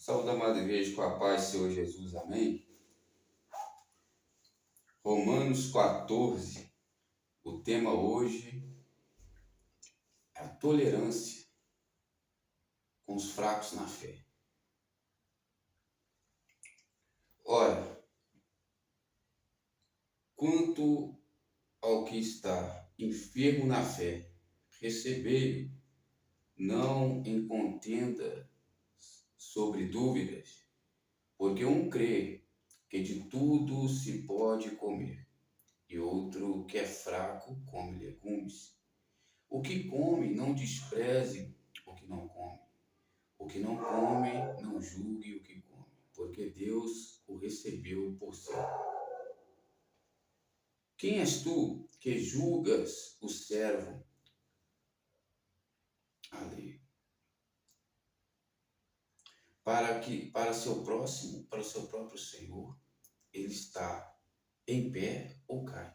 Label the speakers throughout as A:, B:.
A: Saúde, amada igreja, com a paz do Senhor Jesus, amém? Romanos 14, o tema hoje é a tolerância com os fracos na fé. Ora, quanto ao que está enfermo na fé, recebei-o, não em contenda sobre dúvidas, porque um crê que de tudo se pode comer, e outro que é fraco come legumes. O que come, não despreze o que não come. O que não come, não julgue o que come, porque Deus o recebeu por seu. Quem és tu que julgas o servo alheio? Para seu próximo, para o seu próprio Senhor, ele está em pé ou cai.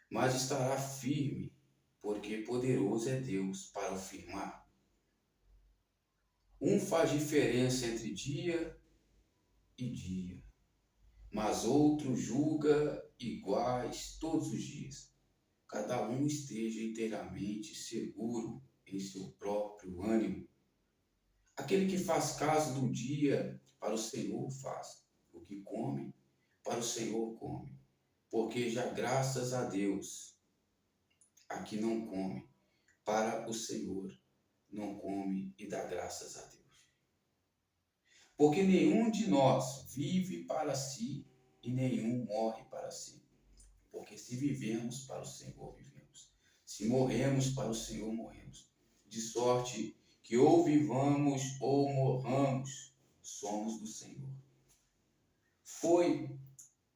A: Mas estará firme, porque poderoso é Deus para o firmar. Um faz diferença entre dia e dia, mas outro julga iguais todos os dias. Cada um esteja inteiramente seguro em seu próprio ânimo. Aquele que faz caso do dia, para o Senhor faz. O que come, para o Senhor come. Porque já graças a Deus, a que não come, para o Senhor não come e dá graças a Deus. Porque nenhum de nós vive para si e nenhum morre para si. Porque se vivemos, para o Senhor vivemos. Se morremos, para o Senhor morremos. De sorte que ou vivamos ou morramos, somos do Senhor. Foi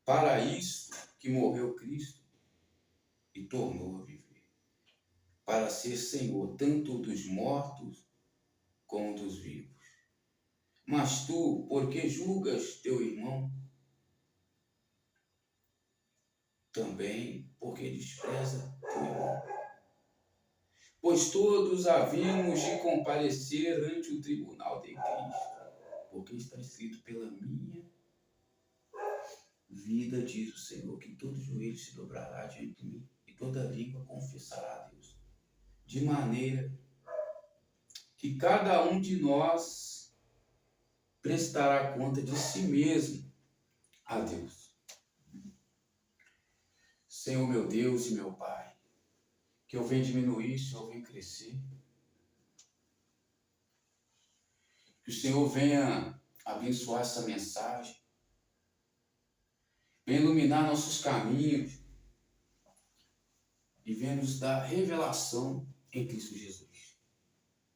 A: para isso que morreu Cristo e tornou a viver. Para ser Senhor tanto dos mortos como dos vivos. Mas tu, por que julgas teu irmão? Também porque despreza teu irmão. Pois todos havíamos de comparecer ante o tribunal de Cristo, porque está escrito: pela minha vida, diz o Senhor, que todo joelho se dobrará diante de mim e toda língua confessará a Deus. De maneira que cada um de nós prestará conta de si mesmo a Deus. Senhor, meu Deus e meu Pai, que eu venha diminuir, o Senhor venha crescer. Que o Senhor venha abençoar essa mensagem, venha iluminar nossos caminhos e venha nos dar revelação em Cristo Jesus.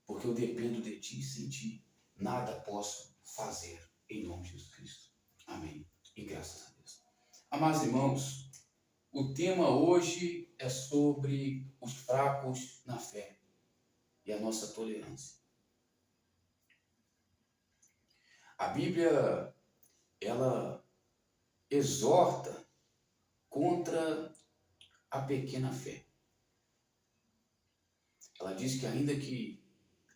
A: Porque eu dependo de Ti, sem Ti nada posso fazer, em nome de Jesus Cristo. Amém. E graças a Deus. Amados irmãos, o tema hoje é sobre os fracos na fé e a nossa tolerância. A Bíblia, ela exorta contra a pequena fé. Ela diz que ainda que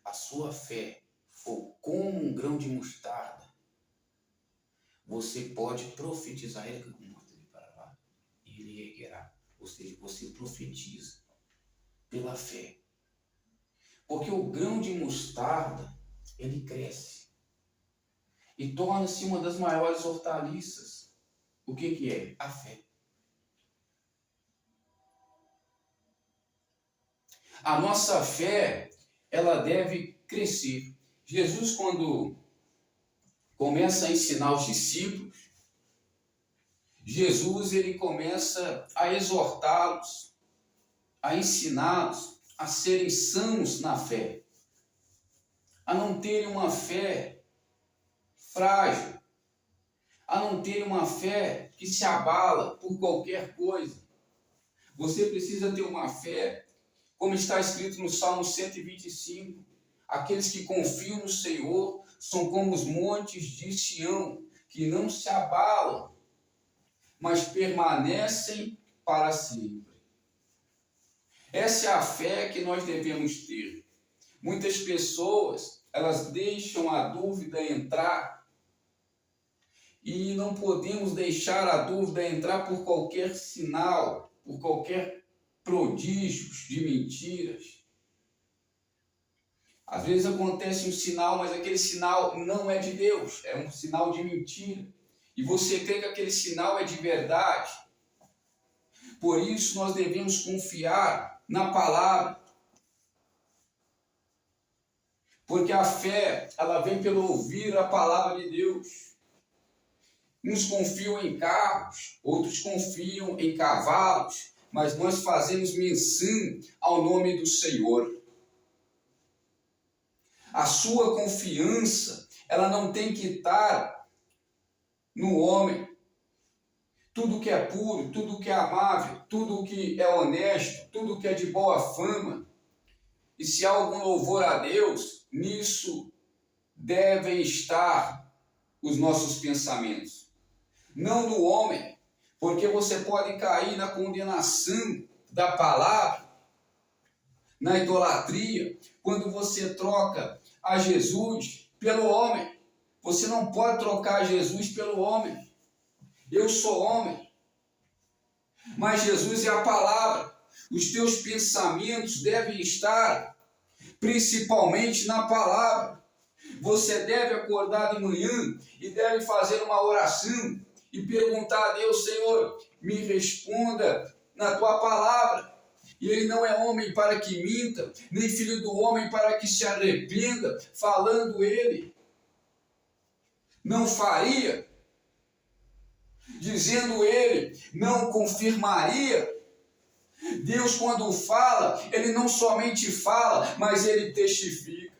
A: a sua fé for como um grão de mostarda, você pode profetizar ele e ele erguerá. Ou seja, você profetiza pela fé. Porque o grão de mostarda, ele cresce e torna-se uma das maiores hortaliças. O que é? A fé. A nossa fé, ela deve crescer. Jesus, quando começa a ensinar os discípulos, Jesus, ele começa a exortá-los, a ensiná-los a serem sãos na fé, a não terem uma fé frágil, a não terem uma fé que se abala por qualquer coisa. Você precisa ter uma fé, como está escrito no Salmo 125, aqueles que confiam no Senhor são como os montes de Sião, que não se abalam, mas permanecem para sempre. Essa é a fé que nós devemos ter. Muitas pessoas, elas deixam a dúvida entrar, e não podemos deixar a dúvida entrar por qualquer sinal, por qualquer prodígios de mentiras. Às vezes acontece um sinal, mas aquele sinal não é de Deus, é um sinal de mentira. E você crê que aquele sinal é de verdade. Por isso nós devemos confiar na palavra. Porque a fé, ela vem pelo ouvir a palavra de Deus. Uns confiam em carros, outros confiam em cavalos, mas nós fazemos menção ao nome do Senhor. A sua confiança, ela não tem que estar no homem. Tudo que é puro, tudo que é amável, tudo que é honesto, tudo que é de boa fama, e se há algum louvor a Deus, nisso devem estar os nossos pensamentos. Não do homem, porque você pode cair na condenação da palavra, na idolatria, quando você troca a Jesus pelo homem. Você não pode trocar Jesus pelo homem. Eu sou homem, mas Jesus é a palavra. Os teus pensamentos devem estar principalmente na palavra. Você deve acordar de manhã e deve fazer uma oração e perguntar a Deus: Senhor, me responda na tua palavra. E ele não é homem para que minta, nem filho do homem para que se arrependa. Falando ele, não faria. Dizendo ele, não confirmaria. Deus, quando fala, ele não somente fala, mas ele testifica.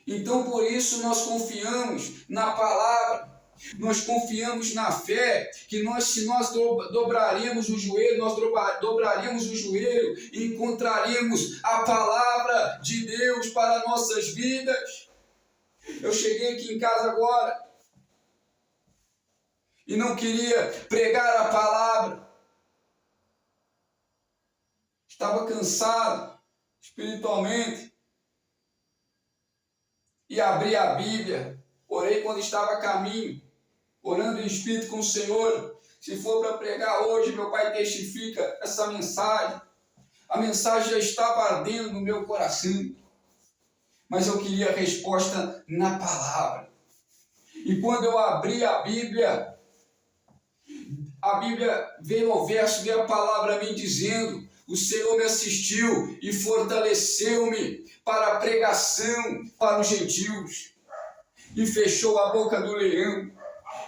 A: Então, por isso, nós confiamos na palavra. Nós confiamos na fé, que se nós dobraríamos o joelho, nós dobraríamos o joelho e encontraríamos a palavra de Deus para nossas vidas. Eu cheguei aqui em casa agora e não queria pregar a palavra. Estava cansado espiritualmente e abri a Bíblia. Orei quando estava a caminho, orando em espírito com o Senhor. Se for para pregar hoje, meu Pai testifica essa mensagem. A mensagem já estava ardendo no meu coração, mas eu queria a resposta na palavra. E quando eu abri a Bíblia veio ao verso, veio a palavra a mim dizendo: o Senhor me assistiu e fortaleceu-me para a pregação para os gentios, e fechou a boca do leão.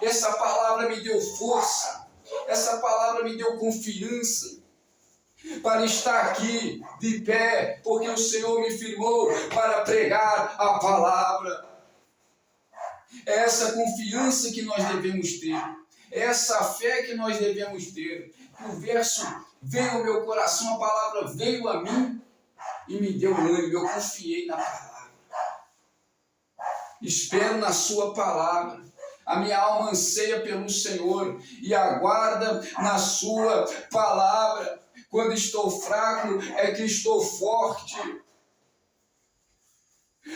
A: Essa palavra me deu força, essa palavra me deu confiança para estar aqui de pé, porque o Senhor me firmou para pregar a palavra. É essa confiança que nós devemos ter, é essa fé que nós devemos ter. O verso veio ao meu coração, a palavra veio a mim e me deu ânimo. Eu confiei na palavra. Espero na sua palavra. A minha alma anseia pelo Senhor e aguarda na sua palavra. Quando estou fraco, é que estou forte.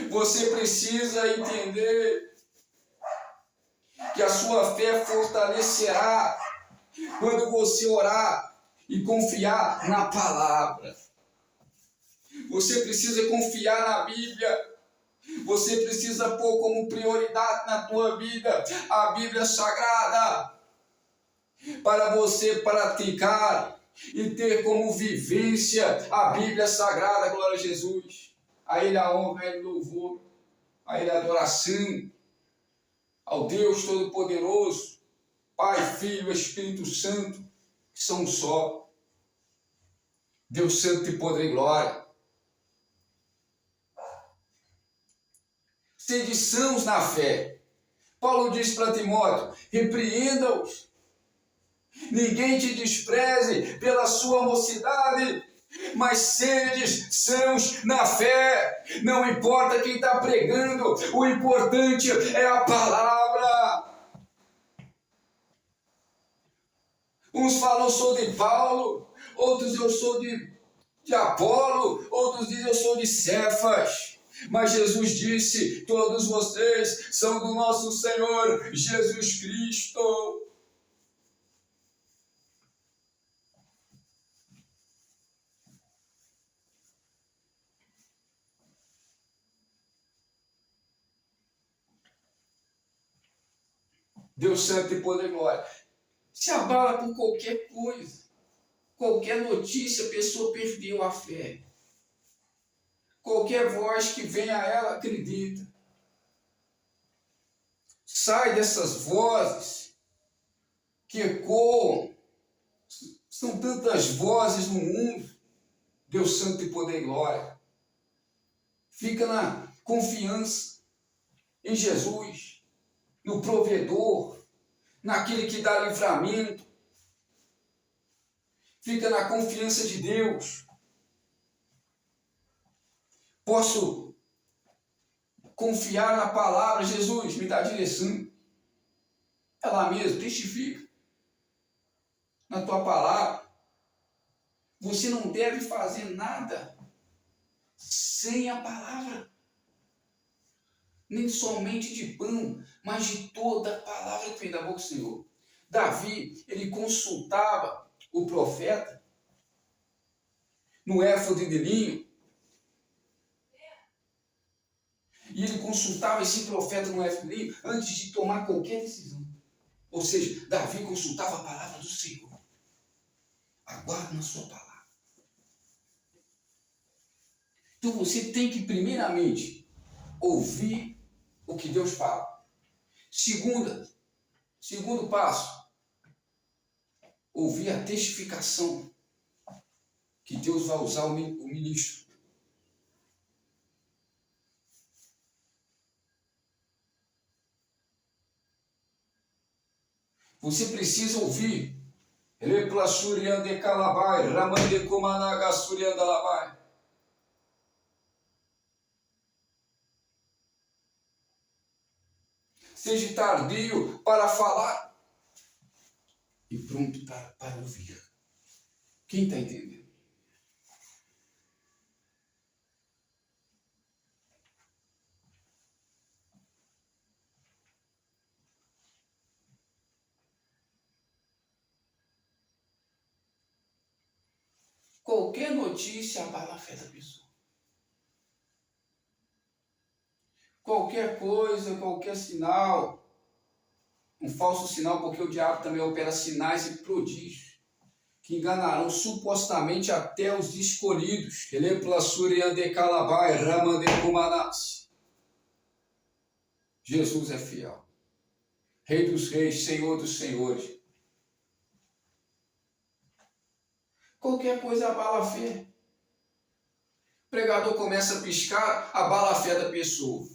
A: Você precisa entender que a sua fé fortalecerá quando você orar e confiar na palavra. Você precisa confiar na Bíblia. Você precisa pôr como prioridade na tua vida a Bíblia Sagrada, para você praticar e ter como vivência a Bíblia Sagrada. Glória a Jesus. A Ele a honra, a Ele o louvor, a Ele a adoração, ao Deus Todo-Poderoso, Pai, Filho, Espírito Santo, que são um só. Deus Santo de poder e glória. Sede sãos na fé. Paulo diz para Timóteo: repreenda-os. Ninguém te despreze pela sua mocidade, mas sedes sãos na fé. Não importa quem está pregando, o importante é a palavra. Uns falam: eu sou de Paulo, outros eu sou de Apolo, outros dizem eu sou de Cefas. Mas Jesus disse: todos vocês são do nosso Senhor Jesus Cristo. Deus santo e poder e glória. Se abala por qualquer coisa, qualquer notícia, a pessoa perdeu a fé. Qualquer voz que venha a ela, acredita. Sai dessas vozes que ecoam. São tantas vozes no mundo. Deus santo e poder e glória. Fica na confiança em Jesus, no provedor, naquele que dá livramento. Fica na confiança de Deus. Posso confiar na palavra. Jesus, me dá direção. É lá mesmo, testifica na tua palavra. Você não deve fazer nada sem a palavra. Nem somente de pão, mas de toda a palavra que vem da boca do Senhor. Davi, ele consultava o profeta no éfode de linho. E ele consultava esse profeta no éfode de linho antes de tomar qualquer decisão. Ou seja, Davi consultava a palavra do Senhor. Aguarde na sua palavra. Então você tem que primeiramente ouvir o que Deus fala. Segundo passo, ouvir a testificação que Deus vai usar o ministro. Você precisa ouvir. Seja tardio para falar e pronto para ouvir. Quem está entendendo? Qualquer notícia abala a fé da pessoa. Qualquer coisa, qualquer sinal, um falso sinal, porque o diabo também opera sinais e prodígios, que enganarão supostamente até os escolhidos. Jesus é fiel. Rei dos reis, Senhor dos senhores. Qualquer coisa abala a fé. O pregador começa a piscar, abala a fé da pessoa.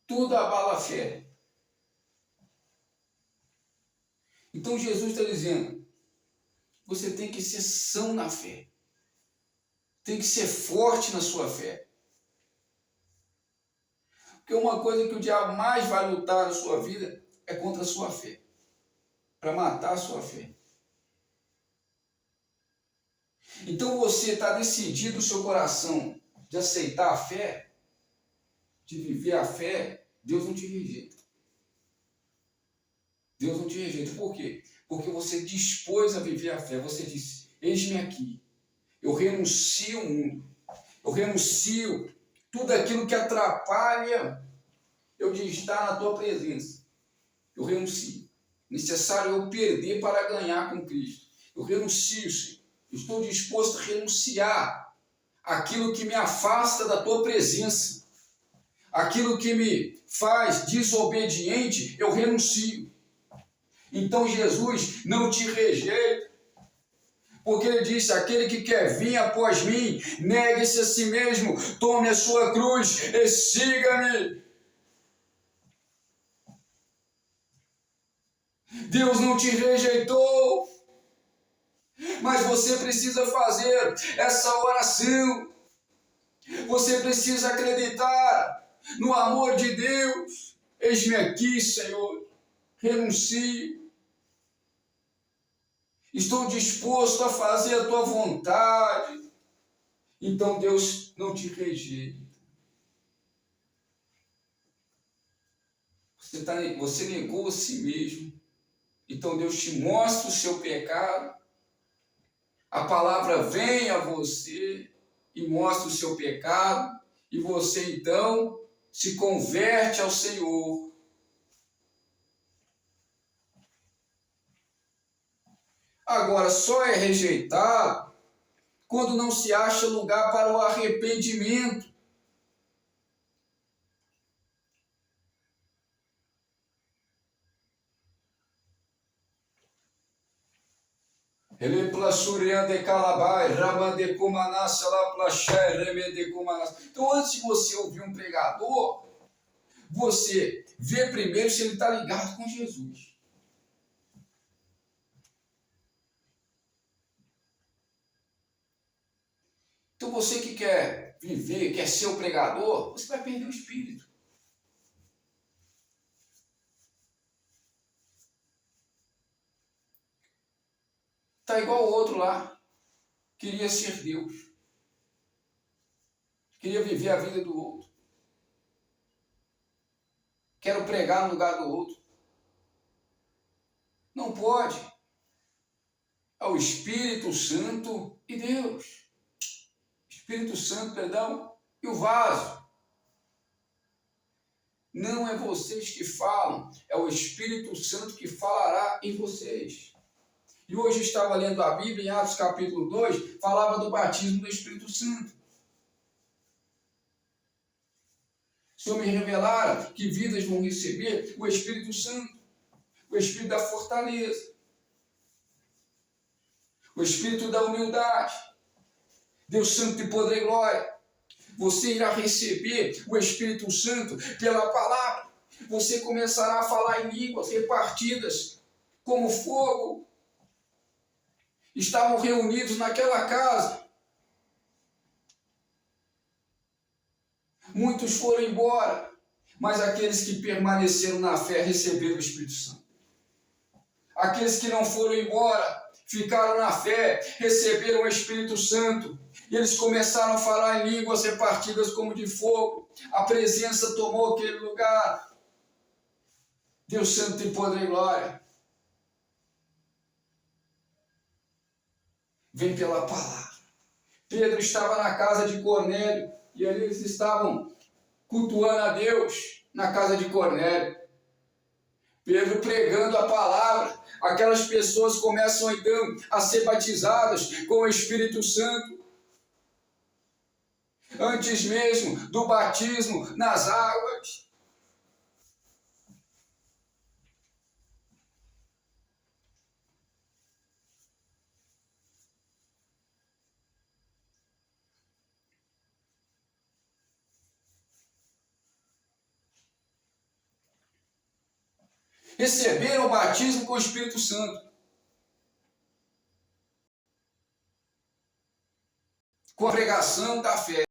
A: Tudo abala a fé. Então Jesus está dizendo, você tem que ser são na fé. Tem que ser forte na sua fé. Porque uma coisa que o diabo mais vai lutar na sua vida é contra a sua fé. Para matar a sua fé. Então você está decidido no seu coração de aceitar a fé, de viver a fé, Deus não te rejeita. Deus não te rejeita. Por quê? Porque você dispôs a viver a fé. Você disse, eis-me aqui. Eu renuncio ao mundo. Eu renuncio tudo aquilo que atrapalha eu de estar na tua presença. Eu renuncio. Necessário eu perder para ganhar com Cristo. Eu renuncio, Senhor. Estou disposto a renunciar aquilo que me afasta da tua presença. Aquilo que me faz desobediente, eu renuncio. Então Jesus não te rejeita. Porque ele disse, aquele que quer vir após mim, negue-se a si mesmo, tome a sua cruz e siga-me. Deus não te rejeitou, mas você precisa fazer essa oração. Você precisa acreditar no amor de Deus. Eis-me aqui, Senhor, renuncio. Estou disposto a fazer a tua vontade. Então Deus não te rejeita. Você negou a si mesmo. Então Deus te mostra o seu pecado. A palavra vem a você e mostra o seu pecado. E você então se converte ao Senhor. Agora, só é rejeitado quando não se acha lugar para o arrependimento. Então, antes de você ouvir um pregador, você vê primeiro se ele está ligado com Jesus. Então, você que quer viver, quer ser o pregador, você vai perder o espírito. Está igual o outro lá. Queria ser Deus. Queria viver a vida do outro. Quero pregar no lugar do outro. Não pode. É o Espírito Santo e Deus. Espírito Santo, perdão, e o vaso. Não é vocês que falam, é o Espírito Santo que falará em vocês. E hoje estava lendo a Bíblia, em Atos capítulo 2, falava do batismo do Espírito Santo. O Senhor me revelara que vidas vão receber o Espírito Santo, o Espírito da fortaleza, o Espírito da humildade, Deus Santo de poder e glória. Você irá receber o Espírito Santo pela palavra. Você começará a falar em línguas repartidas como fogo. Estavam reunidos naquela casa. Muitos foram embora, mas aqueles que permaneceram na fé receberam o Espírito Santo. Aqueles que não foram embora, ficaram na fé, receberam o Espírito Santo. E eles começaram a falar em línguas repartidas como de fogo. A presença tomou aquele lugar. Deus Santo tem poder e glória. Vem pela palavra. Pedro estava na casa de Cornélio e ali eles estavam cultuando a Deus na casa de Cornélio. Pedro pregando a palavra. Aquelas pessoas começam então a ser batizadas com o Espírito Santo. Antes mesmo do batismo nas águas. Receberam o batismo com o Espírito Santo. Com a pregação da fé.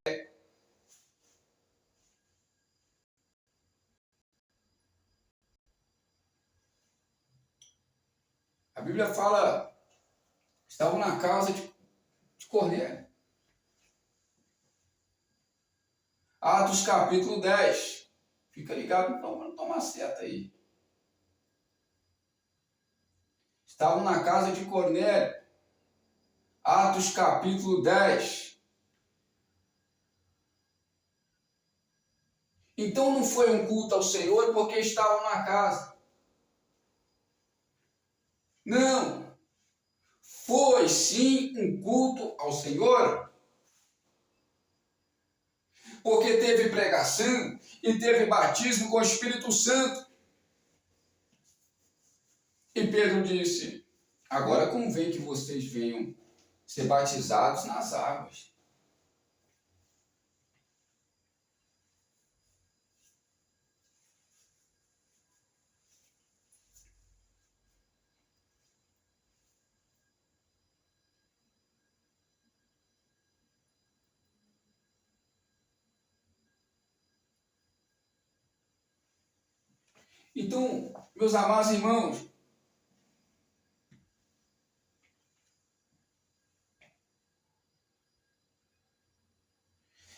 A: A Bíblia fala, estavam na casa de Cornélio. Atos capítulo 10. Fica ligado, então, para não tomar seta aí. Estavam na casa de Cornélio. Atos capítulo 10. Então não foi um culto ao Senhor porque estavam na casa. Não. Foi sim um culto ao Senhor. Porque teve pregação e teve batismo com o Espírito Santo. E Pedro disse, agora convém que vocês venham ser batizados nas águas. Então, meus amados irmãos,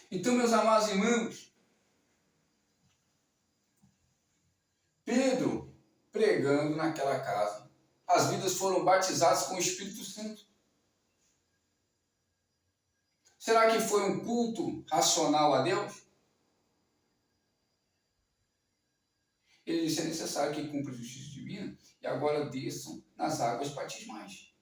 A: Então, meus amados irmãos, Pedro pregando naquela casa, as vidas foram batizadas com o Espírito Santo. Será que foi um culto racional a Deus? Ele disse: é necessário que cumpra a justiça divina e agora desçam nas águas batismais.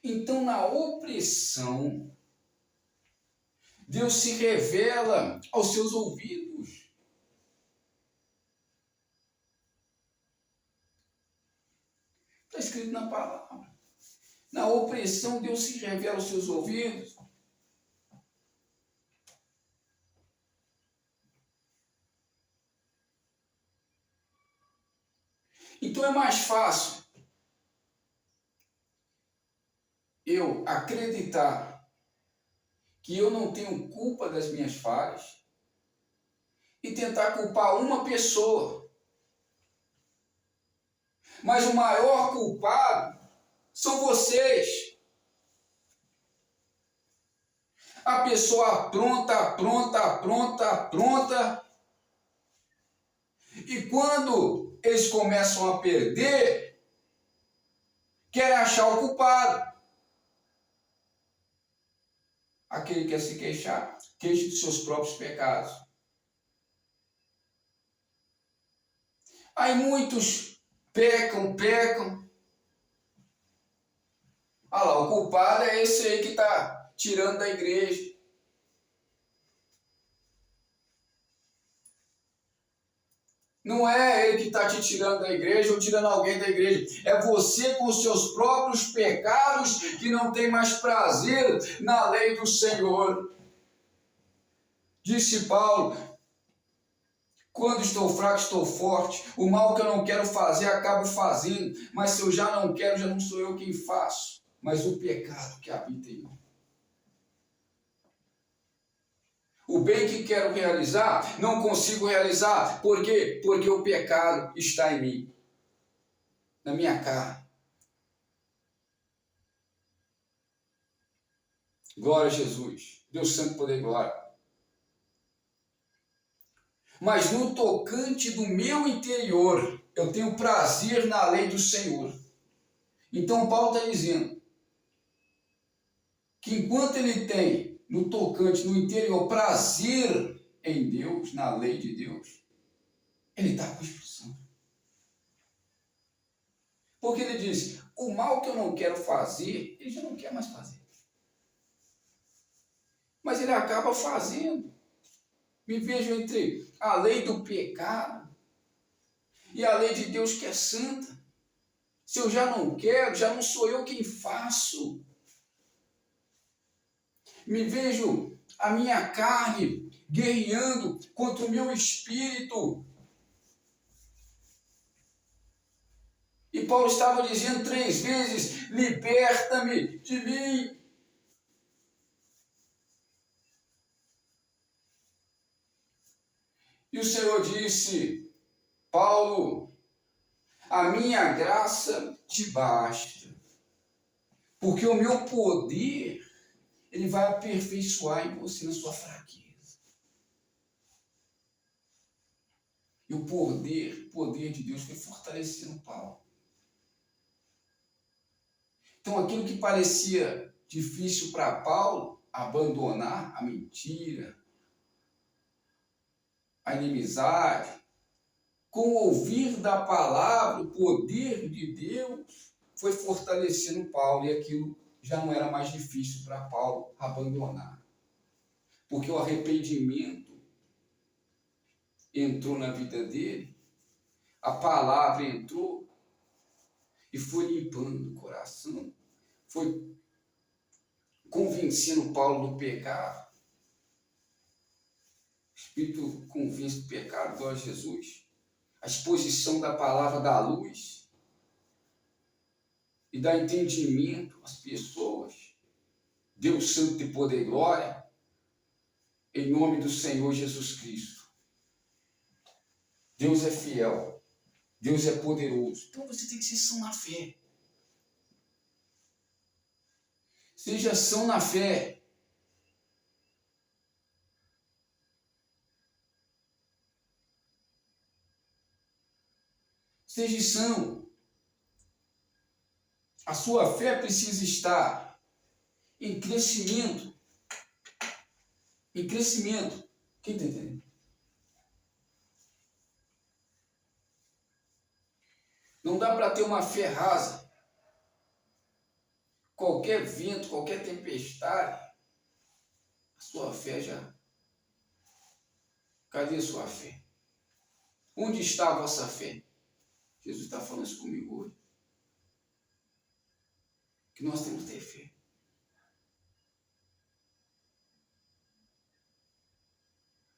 A: Então, na opressão, Deus se revela aos seus ouvidos. Está escrito na palavra. Na opressão, Deus se revela aos seus ouvidos. Então é mais fácil eu acreditar que eu não tenho culpa das minhas falhas e tentar culpar uma pessoa. Mas o maior culpado são vocês. A pessoa apronta. E quando eles começam a perder, querem achar o culpado. Aquele que quer se queixar, queixa dos seus próprios pecados. Aí muitos pecam. Ah lá, o culpado é esse aí que está tirando da igreja. Não é ele que está te tirando da igreja ou tirando alguém da igreja. É você com os seus próprios pecados que não tem mais prazer na lei do Senhor. Disse Paulo: quando estou fraco, estou forte. O mal que eu não quero fazer, acabo fazendo. Mas se eu já não quero, já não sou eu quem faço, mas o pecado que habita em mim. O bem que quero realizar, não consigo realizar. Por quê? Porque o pecado está em mim, na minha carne. Glória a Jesus. Deus Santo, poder e glória. Mas no tocante do meu interior, eu tenho prazer na lei do Senhor. Então Paulo está dizendo que enquanto ele tem no tocante, no interior, prazer em Deus, na lei de Deus, ele está com o Espírito Santo. Porque ele diz: o mal que eu não quero fazer, ele já não quer mais fazer. Mas ele acaba fazendo. Me vejo entre a lei do pecado e a lei de Deus que é santa. Se eu já não quero, já não sou eu quem faço. Me vejo a minha carne guerreando contra o meu espírito. E Paulo estava dizendo 3 vezes: liberta-me de mim. E o Senhor disse: Paulo, a minha graça te basta, porque o meu poder, ele vai aperfeiçoar em você na sua fraqueza. E o poder de Deus foi fortalecendo Paulo. Então aquilo que parecia difícil para Paulo, abandonar a mentira, a inimizade, com o ouvir da palavra, o poder de Deus foi fortalecendo Paulo, e aquilo já não era mais difícil para Paulo abandonar. Porque o arrependimento entrou na vida dele, a palavra entrou e foi limpando o coração, foi convencendo Paulo do pecado. O Espírito convence do pecado, glória a Jesus. A exposição da palavra dá luz e dá entendimento às pessoas. Deus Santo de poder e glória, em nome do Senhor Jesus Cristo. Deus é fiel, Deus é poderoso. Então você tem que ser são na fé. Seja são na fé. Seja são. A sua fé precisa estar em crescimento. Em crescimento. Quem está entendendo? Não dá para ter uma fé rasa. Qualquer vento, qualquer tempestade, a sua fé já... Cadê a sua fé? Onde está a vossa fé? Jesus está falando isso comigo hoje. Que nós temos que ter fé.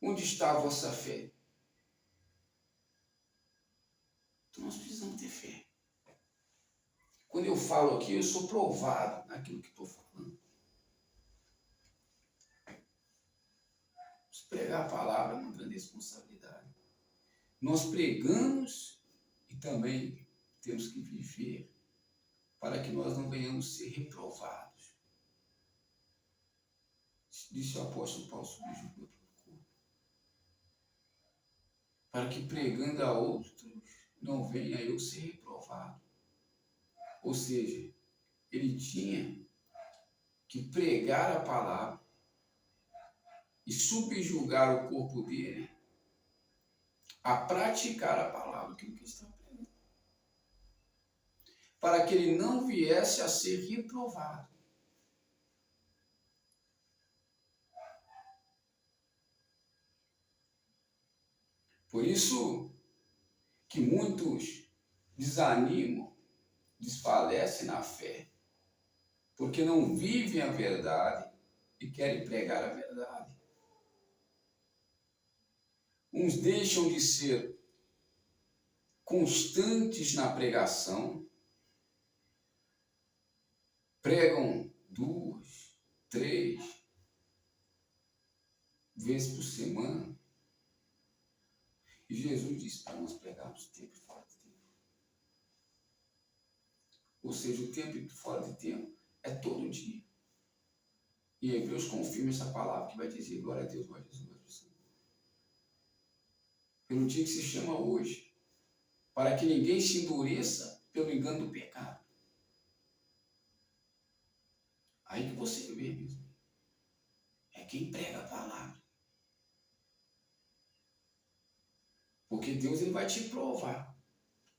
A: Onde está a vossa fé? Então nós precisamos ter fé. Quando eu falo aqui, eu sou provado naquilo que estou falando. Pregar a palavra é uma grande responsabilidade. Nós pregamos e também temos que viver para que nós não venhamos ser reprovados. Disse o apóstolo Paulo sobre o corpo. Para que pregando a outros não venha eu ser reprovado. Ou seja, ele tinha que pregar a palavra e subjugar o corpo dele a praticar a palavra que ele está pregando, para que ele não viesse a ser reprovado. Por isso que muitos desanimam, desfalecem na fé, porque não vivem a verdade e querem pregar a verdade. Uns deixam de ser constantes na pregação, pregam 2, 3 vezes por semana. E Jesus disse para nós pregarmos tempo e fora de tempo. Ou seja, o tempo e fora de tempo é todo dia. E Hebreus confirma essa palavra que vai dizer glória a Deus, glória a Jesus, glória a Jesus. Pelo dia que se chama hoje, para que ninguém se endureça pelo engano do pecado. Aí que você vê mesmo. É quem prega a palavra. Porque Deus ele vai te provar.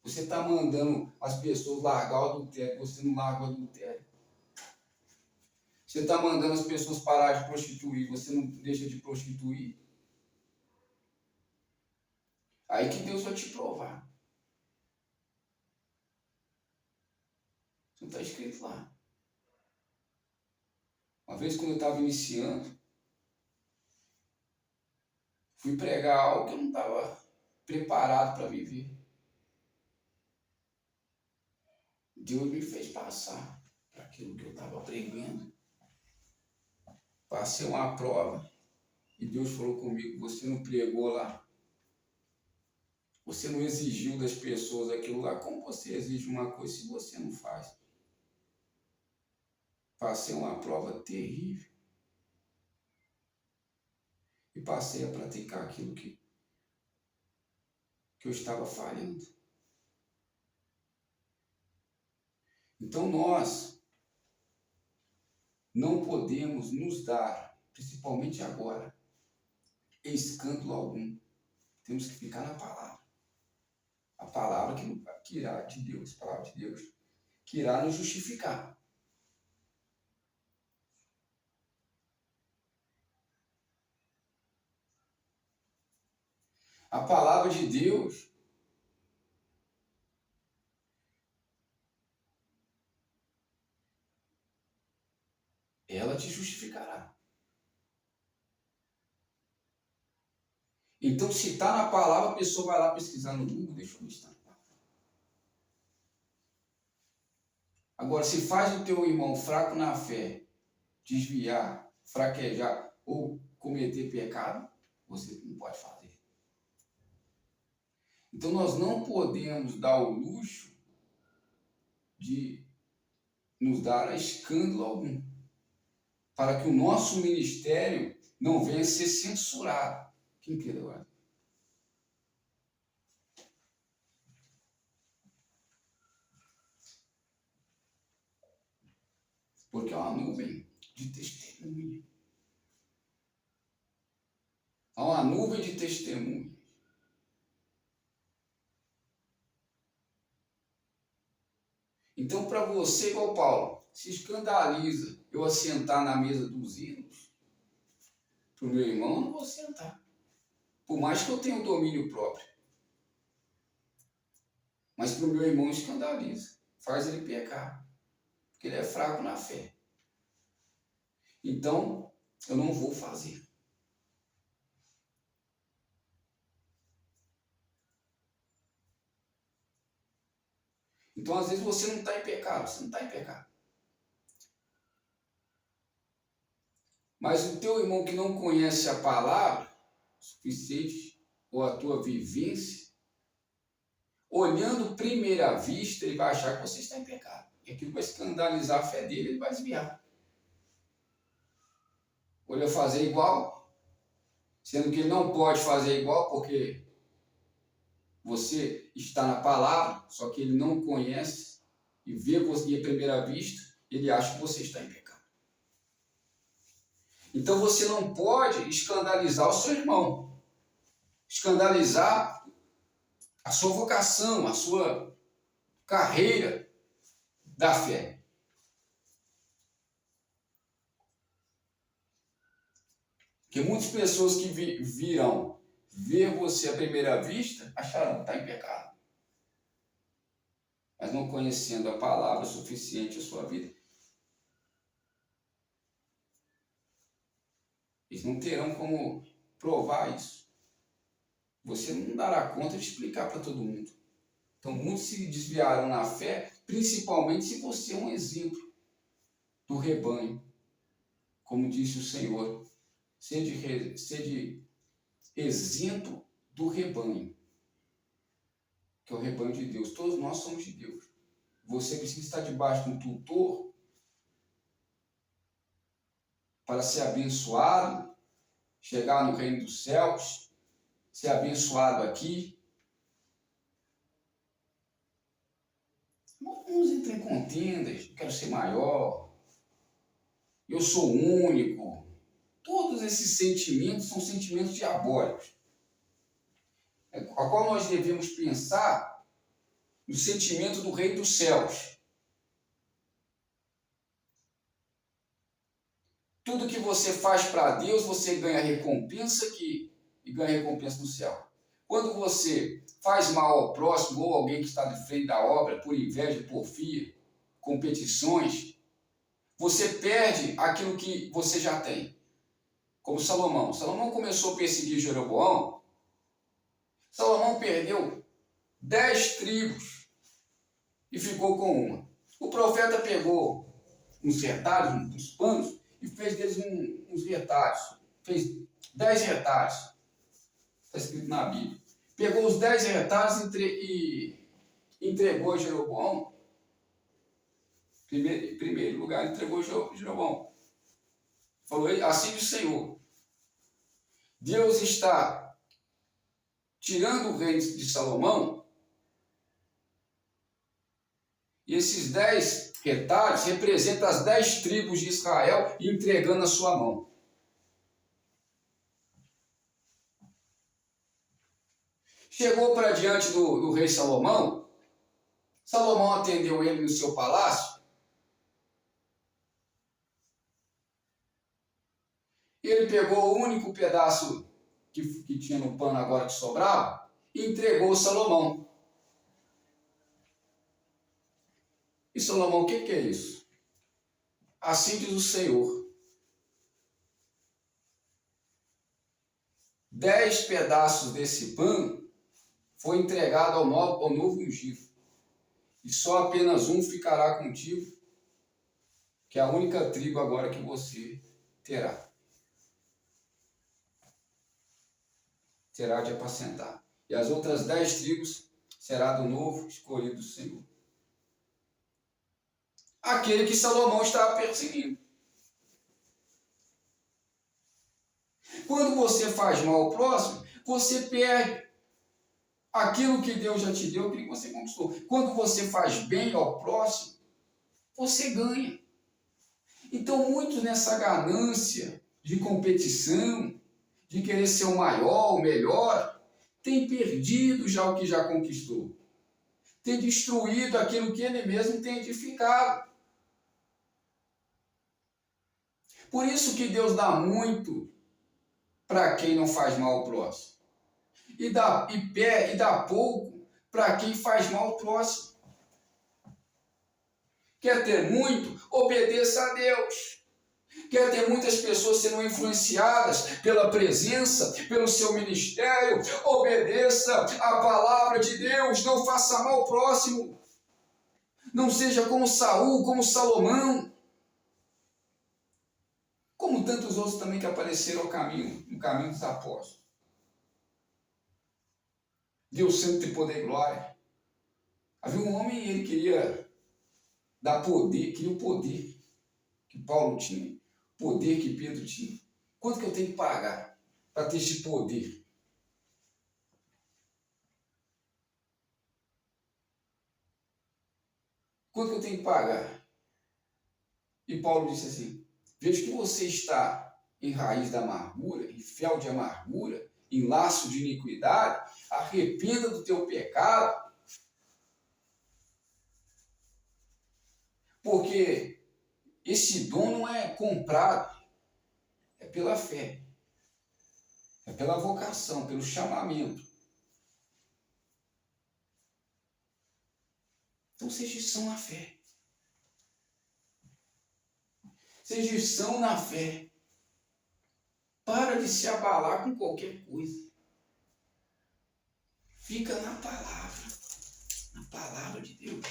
A: Você está mandando as pessoas largar o adultério, você não larga o adultério. Você está mandando as pessoas parar de prostituir, você não deixa de prostituir. Aí que Deus vai te provar. Não está escrito lá. Uma vez quando eu estava iniciando, fui pregar algo que eu não estava preparado para viver. Deus me fez passar para aquilo que eu estava pregando. Passei uma prova e Deus falou comigo, você não pregou lá. Você não exigiu das pessoas aquilo lá. Como você exige uma coisa se você não faz? Passei uma prova terrível. E passei a praticar aquilo que eu estava falhando. Então nós não podemos nos dar, principalmente agora, escândalo algum. Temos que ficar na palavra. A palavra que irá de Deus, a palavra de Deus, que irá nos justificar. A palavra de Deus ela te justificará. Então, se está na palavra, a pessoa vai lá pesquisar no Google, deixa eu ver se está na palavra. Agora, se faz o teu irmão fraco na fé, desviar, fraquejar ou cometer pecado, você não pode fazer. Então, nós não podemos dar o luxo de nos dar a escândalo algum. para que o nosso ministério não venha a ser censurado. Quem crê agora? Porque é uma nuvem de testemunha. Há uma nuvem de testemunha. Então, para você, igual Paulo, se escandaliza eu assentar na mesa dos ídolos, para o meu irmão, eu não vou sentar. Por mais que eu tenha o domínio próprio. Mas para o meu irmão escandaliza. Faz ele pecar. Porque ele é fraco na fé. Então, eu não vou fazer. Então, às vezes, você não está em pecado. Você não está em pecado. Mas o teu irmão que não conhece a palavra suficiente, ou a tua vivência, olhando primeira vista, ele vai achar que você está em pecado. E aquilo vai escandalizar a fé dele, ele vai desviar. Ou ele vai fazer igual, sendo que ele não pode fazer igual, porque você está na palavra, só que ele não conhece, e vê você à primeira vista, ele acha que você está em pecado. Então você não pode escandalizar o seu irmão, escandalizar a sua vocação, a sua carreira da fé. Porque muitas pessoas que virão ver você à primeira vista, acharão que está em pecado. Mas não conhecendo a palavra suficiente a sua vida, eles não terão como provar isso. Você não dará conta de explicar para todo mundo. Então, muitos se desviarão na fé, principalmente se você é um exemplo do rebanho. Como disse o Senhor, sede exemplo do rebanho, que é o rebanho de Deus. Todos nós somos de Deus. Você precisa estar debaixo de um tutor para ser abençoado, chegar no reino dos céus, ser abençoado aqui. Uns entram em contendas, eu quero ser maior, eu sou único. Todos esses sentimentos são sentimentos diabólicos, a qual nós devemos pensar no sentimento do Rei dos Céus. Tudo que você faz para Deus, você ganha recompensa aqui e ganha recompensa no céu. Quando você faz mal ao próximo ou alguém que está de frente da obra, por inveja, porfia, competições, você perde aquilo que você já tem. Como Salomão. Salomão começou a perseguir Jeroboão. Salomão perdeu 10 tribos e ficou com uma. O profeta pegou uns retalhos, uns panos, e fez deles uns retalhos. Fez 10 retalhos. Está escrito na Bíblia. Pegou os 10 retalhos e entregou a Jeroboão. Em primeiro lugar, entregou a Jeroboão. Falou, assim diz o Senhor. Deus está tirando o reino de Salomão, e esses 10 retalhos representam as 10 tribos de Israel entregando na sua mão. Chegou para diante do rei Salomão. Salomão atendeu ele no seu palácio. E ele pegou o único pedaço que tinha no pano agora que sobrava e entregou a Salomão. E Salomão, o que é isso? Assim diz o Senhor. 10 pedaços desse pano foi entregado ao novo ungido. E só apenas um ficará contigo, que é a única tribo agora que você terá. Terá de apacentar. E as outras 10 tribos será do novo escolhido do Senhor. Aquele que Salomão estava perseguindo. Quando você faz mal ao próximo, você perde aquilo que Deus já te deu, aquilo que você conquistou. Quando você faz bem ao próximo, você ganha. Então, muitos nessa ganância de competição, de querer ser o maior, o melhor, tem perdido já o que já conquistou. Tem destruído aquilo que ele mesmo tem edificado. Por isso que Deus dá muito para quem não faz mal ao próximo. E dá pouco para quem faz mal ao próximo. Quer ter muito? Obedeça a Deus. Quer ter muitas pessoas sendo influenciadas pela presença, pelo seu ministério? Obedeça a palavra de Deus. Não faça mal ao próximo. Não seja como Saul, como Salomão. Como tantos outros também que apareceram no caminho dos apóstolos. Deus sempre tem poder e glória. Havia um homem e ele queria dar poder, queria o poder que Paulo tinha, poder que Pedro tinha. Quanto que eu tenho que pagar para ter esse poder? Quanto que eu tenho que pagar? E Paulo disse assim: vejo que você está em raiz da amargura, em fel de amargura, em laço de iniquidade, arrependa do teu pecado, porque esse dom não é comprado, é pela fé, é pela vocação, pelo chamamento. Então seja são na fé. Seja são na fé. Para de se abalar com qualquer coisa. Fica na palavra de Deus.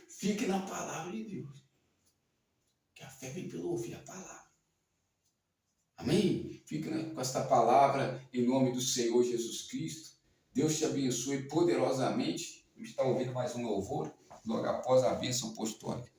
A: Fique na palavra de Deus. Que a fé vem pelo ouvir a palavra. Amém? Fique com esta palavra em nome do Senhor Jesus Cristo. Deus te abençoe poderosamente. A gente está ouvindo mais um louvor logo após a bênção apostólica.